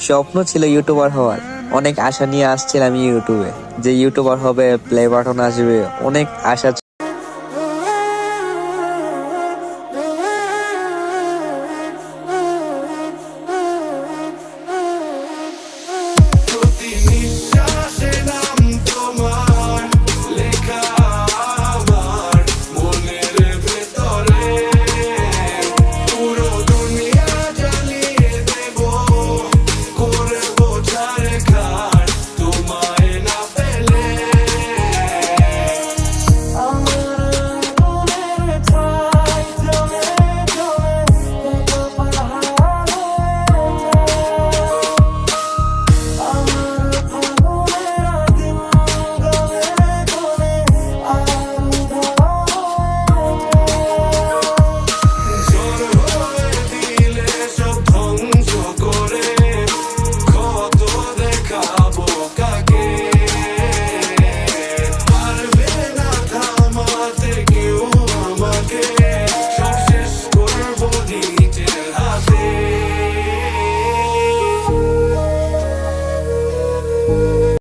স্বপ্ন ছিল ইউটিউবার হওয়ার। অনেক আশা নিয়ে আসছিলাম ইউটিউবে, যে ইউটিউবার হবে, প্লে বাটন আসবে, অনেক আশা